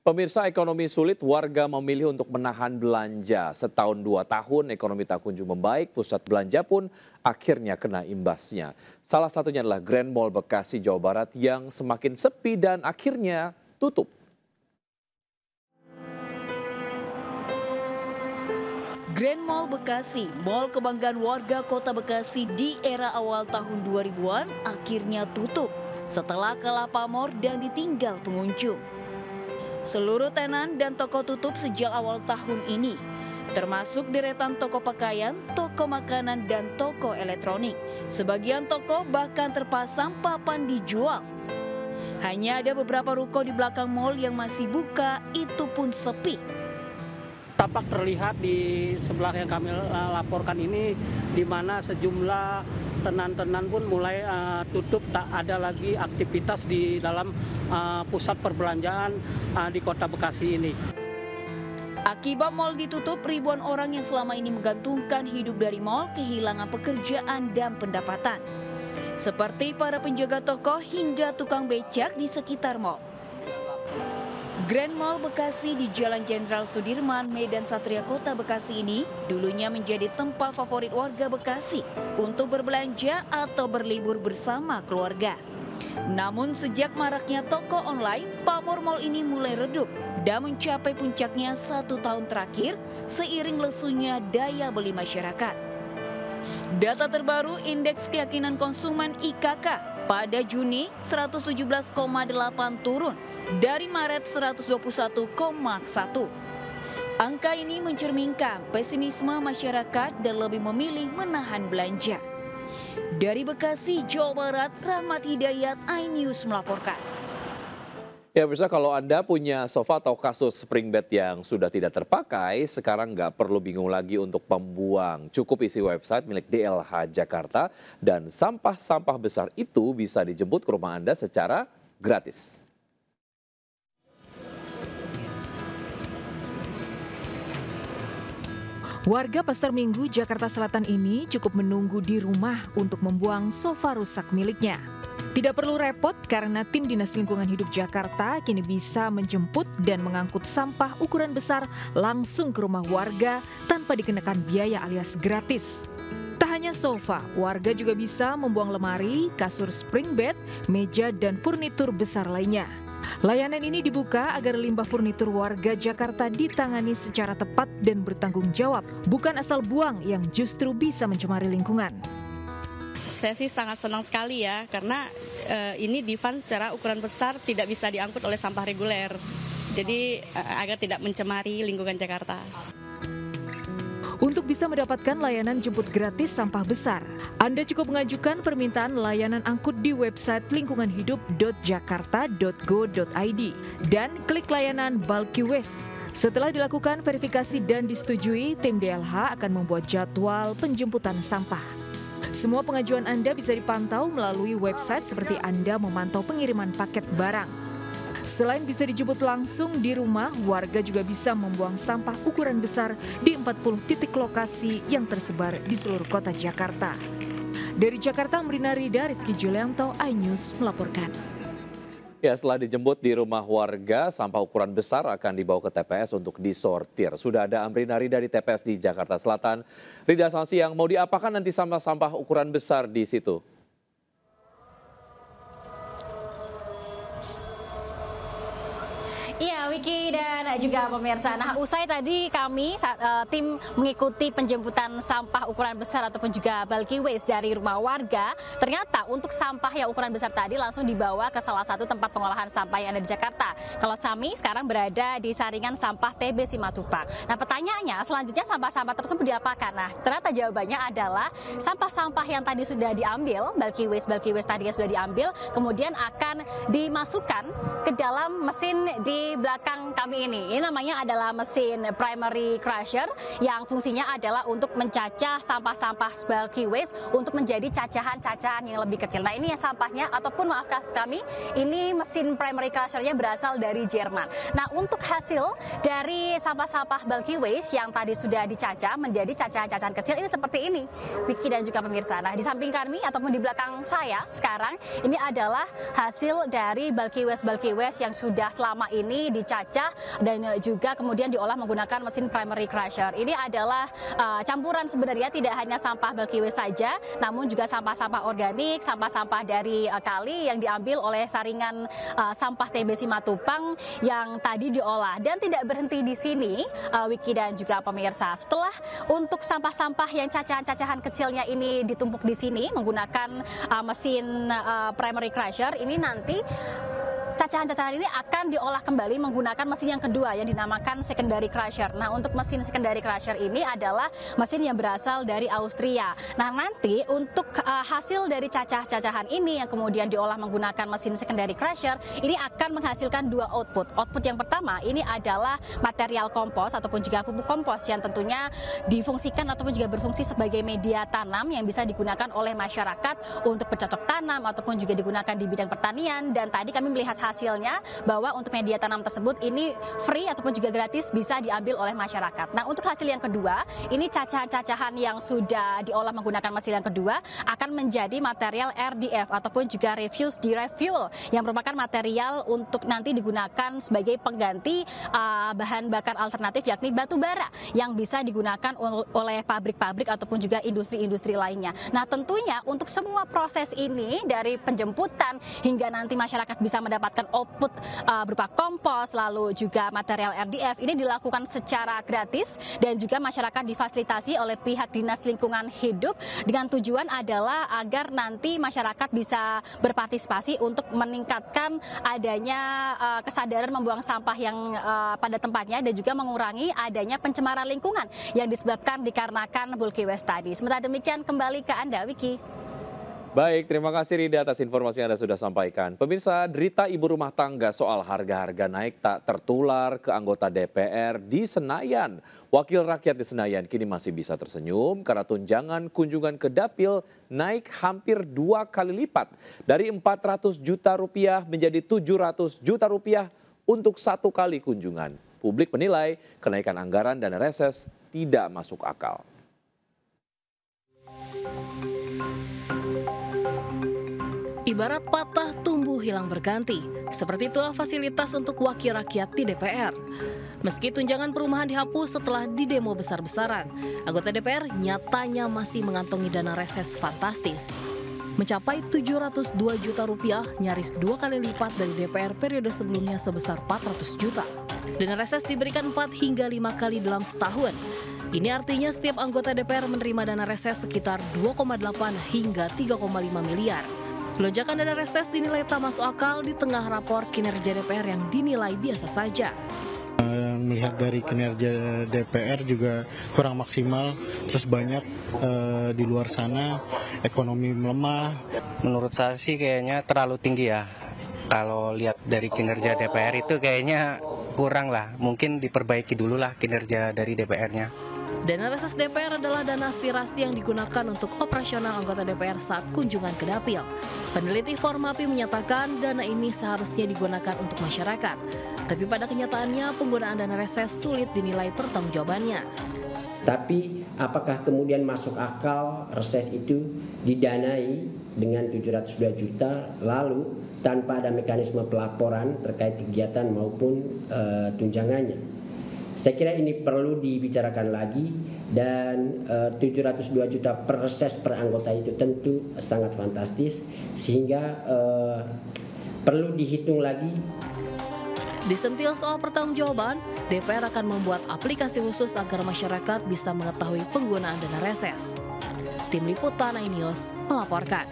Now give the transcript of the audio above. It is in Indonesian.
Pemirsa, ekonomi sulit, warga memilih untuk menahan belanja. Setahun 2 tahun ekonomi tak kunjung membaik, pusat belanja pun akhirnya kena imbasnya. Salah satunya adalah Grand Mall Bekasi, Jawa Barat yang semakin sepi dan akhirnya tutup. Grand Mall Bekasi, mall kebanggaan warga kota Bekasi di era awal tahun 2000-an akhirnya tutup setelah kelap pamor dan ditinggal pengunjung. Seluruh tenan dan toko tutup sejak awal tahun ini, termasuk deretan toko pakaian, toko makanan, dan toko elektronik. Sebagian toko bahkan terpasang papan dijual. Hanya ada beberapa ruko di belakang mall yang masih buka, itu pun sepi. Tampak terlihat di sebelah yang kami laporkan ini, di mana sejumlah tenan-tenan pun mulai tutup, tak ada lagi aktivitas di dalam pusat perbelanjaan di kota Bekasi ini. Akibat mal ditutup, ribuan orang yang selama ini menggantungkan hidup dari mal kehilangan pekerjaan dan pendapatan. Seperti para penjaga toko hingga tukang becak di sekitar mal. Grand Mall Bekasi di Jalan Jenderal Sudirman, Medan Satria Kota Bekasi ini dulunya menjadi tempat favorit warga Bekasi untuk berbelanja atau berlibur bersama keluarga. Namun sejak maraknya toko online, pamor mal ini mulai redup dan mencapai puncaknya 1 tahun terakhir seiring lesunya daya beli masyarakat. Data terbaru Indeks Keyakinan Konsumen IKK pada Juni 117,8 turun dari Maret 121,1. Angka ini mencerminkan pesimisme masyarakat dan lebih memilih menahan belanja. Dari Bekasi, Jawa Barat, Rahmat Hidayat, iNews melaporkan. Ya, bisa kalau Anda punya sofa atau kasur spring bed yang sudah tidak terpakai, sekarang nggak perlu bingung lagi untuk membuang. Cukup isi website milik DLH Jakarta dan sampah-sampah besar itu bisa dijemput ke rumah Anda secara gratis. Warga Pasar Minggu, Jakarta Selatan ini cukup menunggu di rumah untuk membuang sofa rusak miliknya. Tidak perlu repot karena tim Dinas Lingkungan Hidup Jakarta kini bisa menjemput dan mengangkut sampah ukuran besar langsung ke rumah warga tanpa dikenakan biaya alias gratis. Tak hanya sofa, warga juga bisa membuang lemari, kasur spring bed, meja, dan furnitur besar lainnya. Layanan ini dibuka agar limbah furnitur warga Jakarta ditangani secara tepat dan bertanggung jawab, bukan asal buang yang justru bisa mencemari lingkungan. Saya sih sangat senang sekali ya, karena ini divan secara ukuran besar tidak bisa diangkut oleh sampah reguler. Jadi agar tidak mencemari lingkungan Jakarta. Untuk bisa mendapatkan layanan jemput gratis sampah besar, Anda cukup mengajukan permintaan layanan angkut di website lingkunganhidup.jakarta.go.id dan klik layanan Bulky Waste. Setelah dilakukan verifikasi dan disetujui, tim DLH akan membuat jadwal penjemputan sampah. Semua pengajuan Anda bisa dipantau melalui website seperti Anda memantau pengiriman paket barang. Selain bisa dijemput langsung di rumah, warga juga bisa membuang sampah ukuran besar di 40 titik lokasi yang tersebar di seluruh kota Jakarta. Dari Jakarta, Amrina Rida, Rizky Julianto, iNews melaporkan. Ya, setelah dijemput di rumah warga, sampah ukuran besar akan dibawa ke TPS untuk disortir. Sudah ada Amrina Rida di TPS di Jakarta Selatan. Rida, selamat siang. Mau diapakan nanti sampah-sampah ukuran besar di situ? Iya, Wiki dan juga pemirsa. Nah, usai tadi kami tim mengikuti penjemputan sampah ukuran besar ataupun juga bulky waste dari rumah warga. Ternyata untuk sampah yang ukuran besar tadi langsung dibawa ke salah satu tempat pengolahan sampah yang ada di Jakarta. Kalau kami sekarang berada di saringan sampah TB Simatupang. Nah, pertanyaannya selanjutnya sampah-sampah tersebut diapakan? Nah, ternyata jawabannya adalah sampah-sampah yang tadi sudah diambil, bulky waste tadi yang sudah diambil, kemudian akan dimasukkan ke dalam mesin di belakang kami ini. Ini namanya adalah mesin primary crusher yang fungsinya adalah untuk mencacah sampah-sampah bulky waste untuk menjadi cacahan-cacahan yang lebih kecil. Nah, ini ya sampahnya, ataupun maafkan kami, ini mesin primary crushernya berasal dari Jerman. Nah, untuk hasil dari sampah-sampah bulky waste yang tadi sudah dicacah menjadi cacahan-cacahan kecil ini seperti ini, Wiki dan juga pemirsa. Nah, di samping kami ataupun di belakang saya sekarang ini adalah hasil dari bulky waste yang sudah selama ini dicacah dicacah dan juga kemudian diolah menggunakan mesin primary crusher. Ini adalah campuran sebenarnya tidak hanya sampah bulky waste saja, namun juga sampah-sampah organik, sampah-sampah dari kali yang diambil oleh saringan sampah TB Simatupang yang tadi diolah. Dan tidak berhenti di sini, Wiki dan juga pemirsa. Setelah untuk sampah-sampah yang cacahan-cacahan kecilnya ini ditumpuk di sini menggunakan mesin primary crusher, ini nanti cacahan-cacahan ini akan diolah kembali menggunakan mesin yang kedua yang dinamakan secondary crusher. Nah, untuk mesin secondary crusher ini adalah mesin yang berasal dari Austria. Nah, nanti untuk hasil dari cacah-cacahan ini yang kemudian diolah menggunakan mesin secondary crusher, ini akan menghasilkan dua output. Output yang pertama ini adalah material kompos ataupun juga pupuk kompos yang tentunya difungsikan ataupun juga berfungsi sebagai media tanam yang bisa digunakan oleh masyarakat untuk bercocok tanam ataupun juga digunakan di bidang pertanian. Dan tadi kami melihat hasilnya bahwa untuk media tanam tersebut ini free ataupun juga gratis bisa diambil oleh masyarakat. Nah, untuk hasil yang kedua, ini cacahan-cacahan yang sudah diolah menggunakan mesin yang kedua akan menjadi material RDF ataupun juga refuse derived fuel yang merupakan material untuk nanti digunakan sebagai pengganti bahan bakar alternatif yakni batu bara yang bisa digunakan oleh pabrik-pabrik ataupun juga industri-industri lainnya. Nah, tentunya untuk semua proses ini dari penjemputan hingga nanti masyarakat bisa mendapatkan output berupa kompos lalu juga material RDF ini dilakukan secara gratis dan juga masyarakat difasilitasi oleh pihak Dinas Lingkungan Hidup dengan tujuan adalah agar nanti masyarakat bisa berpartisipasi untuk meningkatkan adanya kesadaran membuang sampah yang pada tempatnya dan juga mengurangi adanya pencemaran lingkungan yang disebabkan dikarenakan bulky waste tadi. Sementara demikian kembali ke Anda, Wiki. Baik, terima kasih Rida atas informasi yang Anda sudah sampaikan. Pemirsa, derita ibu rumah tangga soal harga-harga naik tak tertular ke anggota DPR di Senayan. Wakil rakyat di Senayan kini masih bisa tersenyum karena tunjangan kunjungan ke dapil naik hampir 2 kali lipat. Dari 400 juta rupiah menjadi 700 juta rupiah untuk 1 kali kunjungan. Publik menilai kenaikan anggaran dana reses tidak masuk akal. Ibarat patah tumbuh hilang berganti, seperti itulah fasilitas untuk wakil rakyat di DPR. Meski tunjangan perumahan dihapus setelah didemo besar-besaran, anggota DPR nyatanya masih mengantongi dana reses fantastis. Mencapai 702 juta rupiah, nyaris 2 kali lipat dari DPR periode sebelumnya sebesar 400 juta. Dana reses diberikan 4 hingga 5 kali dalam setahun. Ini artinya setiap anggota DPR menerima dana reses sekitar 2,8 hingga 3,5 miliar. Lonjakan dana reses dinilai tak masuk akal di tengah rapor kinerja DPR yang dinilai biasa saja. Melihat dari kinerja DPR juga kurang maksimal, terus banyak di luar sana ekonomi melemah. Menurut saya sih kayaknya terlalu tinggi ya. Kalau lihat dari kinerja DPR itu kayaknya kurang lah, mungkin diperbaiki dulu lah kinerja dari DPR-nya. Dana reses DPR adalah dana aspirasi yang digunakan untuk operasional anggota DPR saat kunjungan ke dapil. Peneliti Formapi menyatakan dana ini seharusnya digunakan untuk masyarakat. Tapi pada kenyataannya penggunaan dana reses sulit dinilai pertanggungjawabannya. Tapi apakah kemudian masuk akal reses itu didanai dengan 702 juta lalu tanpa ada mekanisme pelaporan terkait kegiatan maupun tunjangannya? Saya kira ini perlu dibicarakan lagi dan 702 juta per reses per anggota itu tentu sangat fantastis sehingga perlu dihitung lagi. Disentil soal pertanggungjawaban, DPR akan membuat aplikasi khusus agar masyarakat bisa mengetahui penggunaan dana reses. Tim Liputan iNews melaporkan.